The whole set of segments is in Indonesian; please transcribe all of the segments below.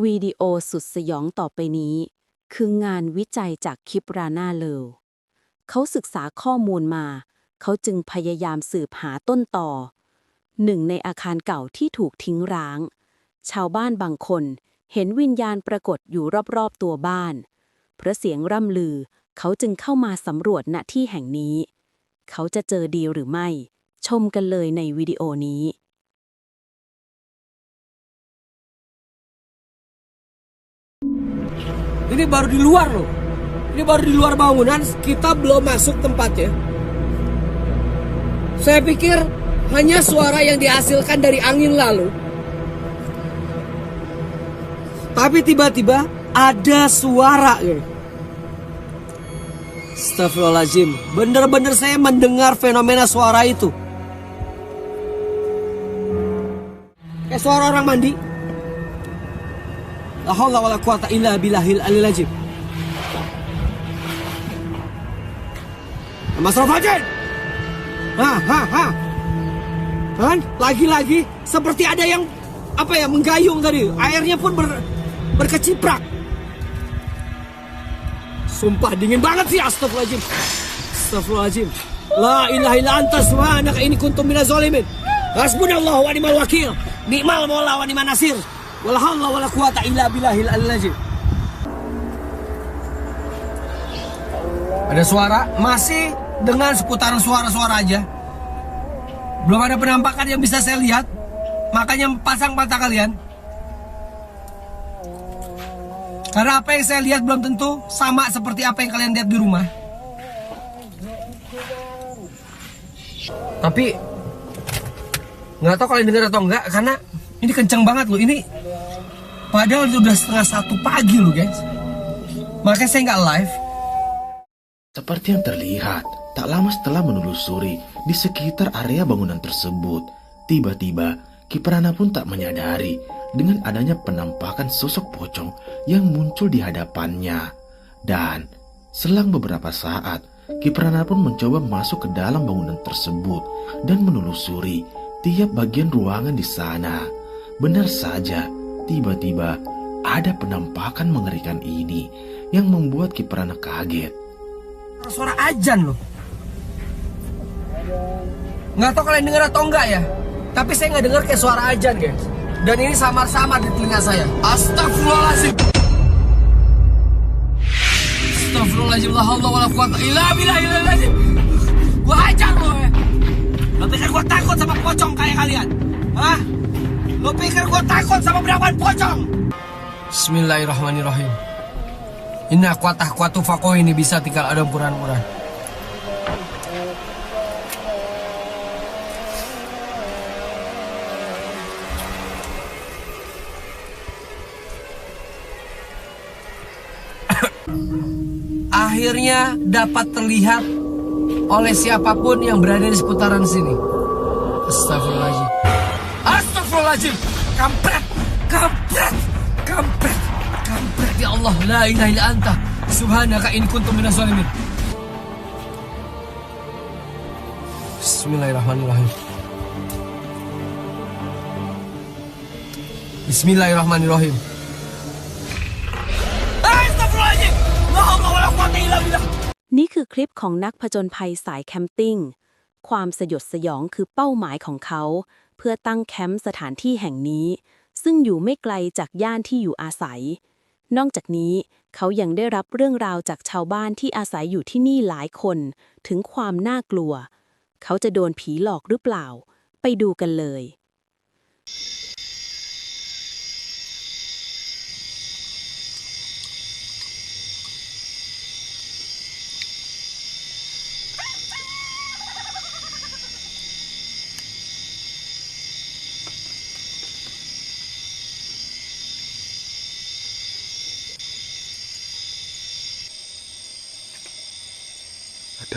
วิดีโอสุดสยองต่อไปนี้ คืองานวิจัยจากคิปรานาเลวเขาศึกษาข้อมูลมา เขาจึงพยายามสืบหาต้นต่อหนึ่งในอาคารเก่าที่ถูกทิ้งร้าง ชาวบ้านบางคนเห็นวิญญาณปรากฏอยู่รอบๆตัวบ้านเพราะเสียงร่ำลือ เขาจึงเข้ามาสำรวจณที่แห่งนี้ เขาจะเจอดีหรือไม่ ชมกันเลยในวิดีโอนี้ Ini baru di luar loh. Ini baru di luar bangunan, kita belum masuk tempatnya. Saya pikir hanya suara yang dihasilkan dari angin lalu. Tapi tiba-tiba ada suara gitu. Astagfirullahaladzim, bener-bener saya mendengar fenomena suara itu. Kayak suara orang mandi. La haula wala quwata illa billahil aliyil azim. Mas Rafajin. Kan? Lagi-lagi seperti ada yang menggayung tadi. Airnya pun berkeciprak. Sumpah dingin banget sih, astagfirullahaladzim. Astagfirullahaladzim. La ilaha illa anta subhanaka inni kuntu minaz zalimin. Hasbunallahu wa ni'mal wakil. Ni'mal maula wa ni'man nasir. Wala haula wala quwata illa billahil aliyil azim. Ada suara, masih dengan seputaran suara-suara aja. Belum ada penampakan yang bisa saya lihat. Makanya pasang mata kalian. Karena apa yang saya lihat belum tentu sama seperti apa yang kalian lihat di rumah. Tapi nggak tahu kalian dengar atau enggak, karena ini kenceng banget loh. Ini padahal udah 1:30 pagi loh guys. Makanya saya nggak live. Seperti yang terlihat, tak lama setelah menelusuri di sekitar area bangunan tersebut, tiba-tiba Kiprana pun tak menyadari dengan adanya penampakan sosok pocong yang muncul di hadapannya. Dan selang beberapa saat, Kiprana pun mencoba masuk ke dalam bangunan tersebut dan menelusuri tiap bagian ruangan di sana. Benar saja, tiba-tiba ada penampakan mengerikan ini yang membuat Kiprana kaget. Suara ajan loh. Nggak tahu kalian dengar atau enggak ya, tapi saya nggak dengar kayak suara ajan guys. Dan ini samar-samar di telinga saya. Astagfirullahaladzim. Astagfirullahaladzim. La haula wala quwata illa billahil azim. Gua ajar lo ya. Lo pikir gua takut sama pocong kayak kalian? Hah? Lo pikir gua takut sama berapaan pocong? Bismillahirrahmanirrahim. Inna kuatah-kuatu fakoh ini bisa tinggal ada puran-puran. Akhirnya dapat terlihat oleh siapapun yang berada di seputaran sini. Astagfirullahaladzim. Astagfirullahaladzim. Kampret. Kampret. Kampret. Kampret ya Allah. La ilaha illa anta subhanaka inni kuntu minaz zalimin. Bismillahirrahmanirrahim. Bismillahirrahmanirrahim. Astagfirullahaladzim. La haula wala quwata illa billah. นี่คือคลิปของนักผจญภัยสายแคมปิ้ง ความสยดสยองคือเป้าหมายของเขา เพื่อตั้งแคมป์สถานที่แห่งนี้ ซึ่งอยู่ไม่ไกลจากย่านที่อยู่อาศัย นอกจากนี้เขายังได้รับเรื่องราวจากชาวบ้านที่อาศัยอยู่ที่นี่หลายคน ถึงความน่ากลัว เขาจะโดนผีหลอกหรือเปล่า ไปดูกันเลย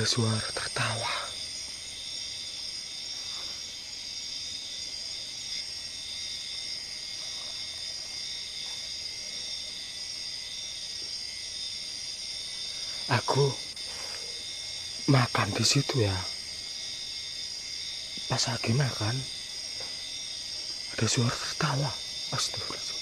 Ada suara tertawa. Aku makan di situ ya. Pas lagi makan, ada suara tertawa. Astagfirullahaladzim.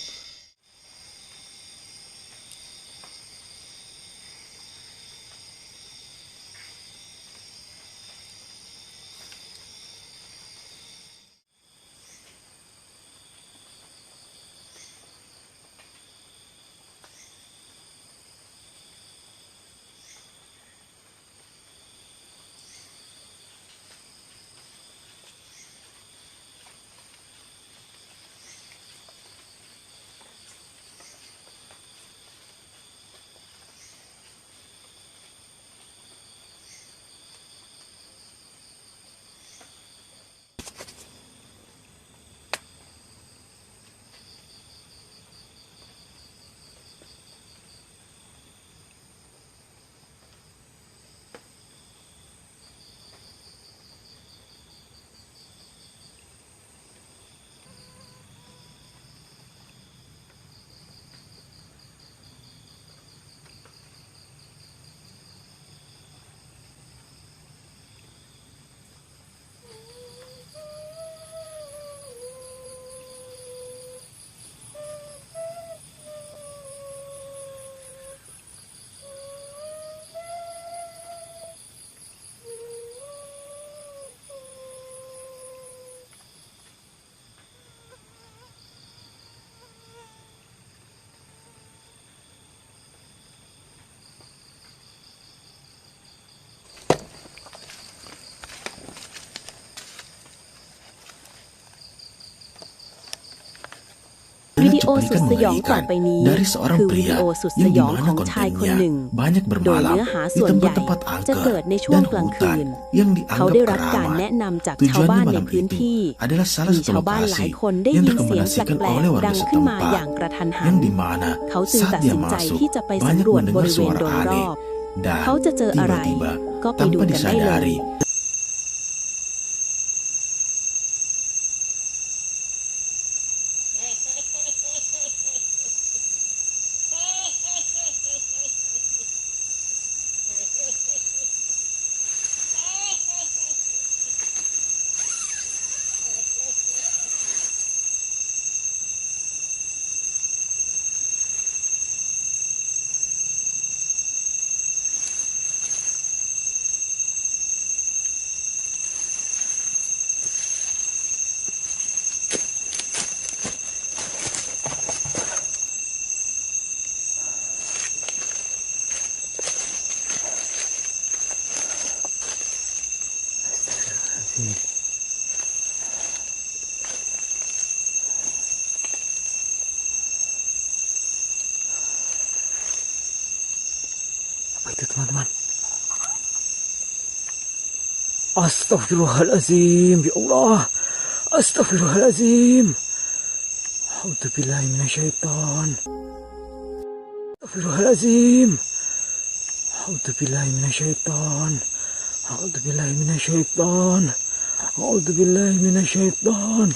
วิดีโอสุด cuplikan สยองต่อ mengerikan ไปนี้ dari seorang คือวิดี pria โอสุดส yang ยอง dimana ของชายคนหนึ่ง kontennya banyak โดย bermalam เนื้อหา di ส่วนใหญ่ tempat-tempat จะ angker เกิดในช่วง dan กลางคื hutan น yang เขาได้ dianggap รับการ keramat. แนะนำจากชาวบ้าน Tujuannya ใน malam พื้น itu ที่ adalah salah มี satu ชาวบ้านหลาย lokasi คนได้ yang ยินเสียง direkomendasikan แปลก oleh ๆ warga ดังขึ้นมาอย่าง setempat กระทันหัน yang dimana เขาจึง saat ตัด dia สินใจ masuk ที่จะไป banyak สำรวจบ mendengar ริเวณ suara โดยร aneh อบ dan เขาจะเจออะไร tiba-tiba ก็ไปดู tanpa กันได้เลย disadari Apa itu teman-teman? Astagfirullahalazim, ya Allah. Astagfirullahalazim. A'udzubillahi minasyaiton. Astagfirullahalazim. A'udzubillahi minasyaiton. A'udzubillahi minasyaiton. A'udzubillahi minasyaiton.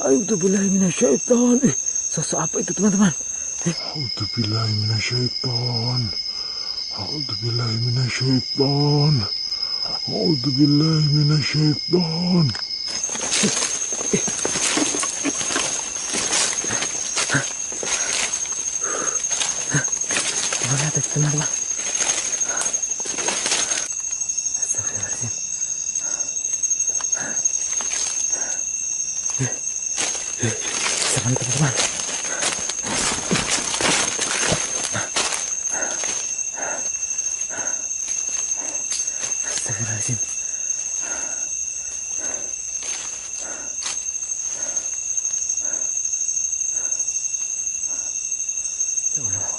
A'udzubillahi minasyaiton. Sosok apa itu teman-teman? A'udzubillahi minasyaiton. A'udzubillahi minasyaiton. A'udzubillahi minasyaiton. Mana tadi teman-teman? Astagfirullahaladzim. Sama teman-teman. Astagfirullahaladzim. Ya Allah.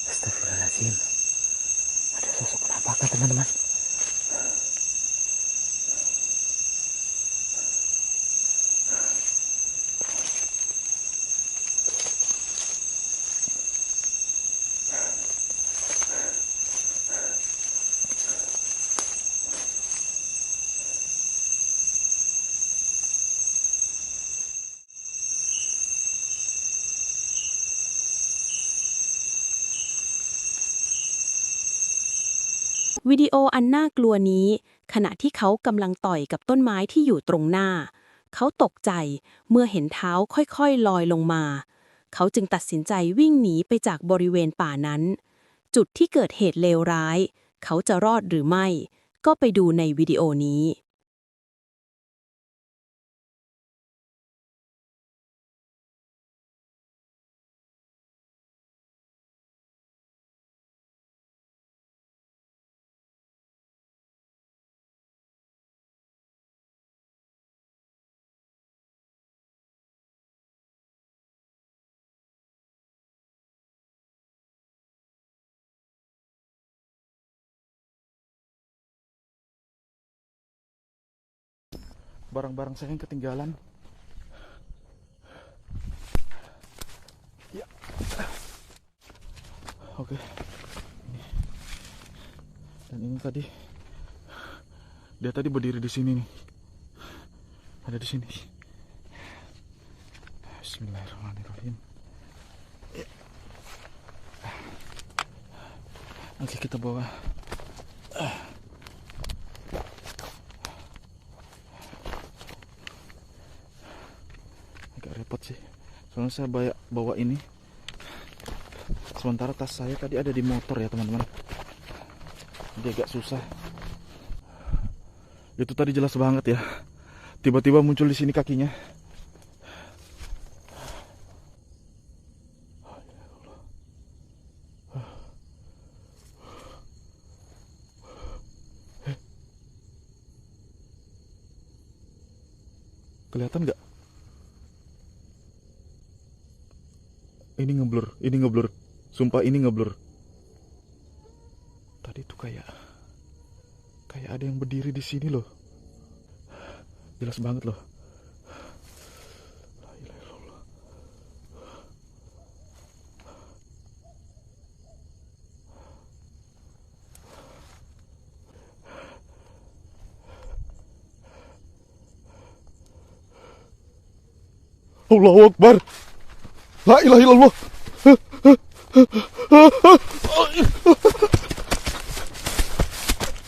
Astagfirullahaladzim. Ada sosok apakah teman-teman?วิดีโออันน่ากลัวนี้ ขณะที่เขากำลังต่อยกับต้นไม้ที่อยู่ตรงหน้า เขาตกใจเมื่อเห็นเท้าค่อยๆลอยลงมา เขาจึงตัดสินใจวิ่งหนีไปจากบริเวณป่านั้น จุดที่เกิดเหตุเลวร้าย เขาจะรอดหรือไม่ ก็ไปดูในวิดีโอนี้ barang-barang saya yang ketinggalan. Ya. Oke. Ini. Dan ini tadi dia tadi berdiri di sini nih. Ada di sini. Bismillahirrahmanirrahim. Ya. Oke, kita bawa. Agak repot sih, soalnya saya bawa ini, sementara tas saya tadi ada di motor ya teman-teman, jadi agak susah. Itu tadi jelas banget ya, tiba-tiba muncul di sini kakinya. Kelihatan nggak? Ini ngeblur. Sumpah ini ngeblur. Tadi tuh kayak ada yang berdiri di sini loh. Jelas banget loh. La ilaha illallah. Allahu Akbar. La ilaha illallah.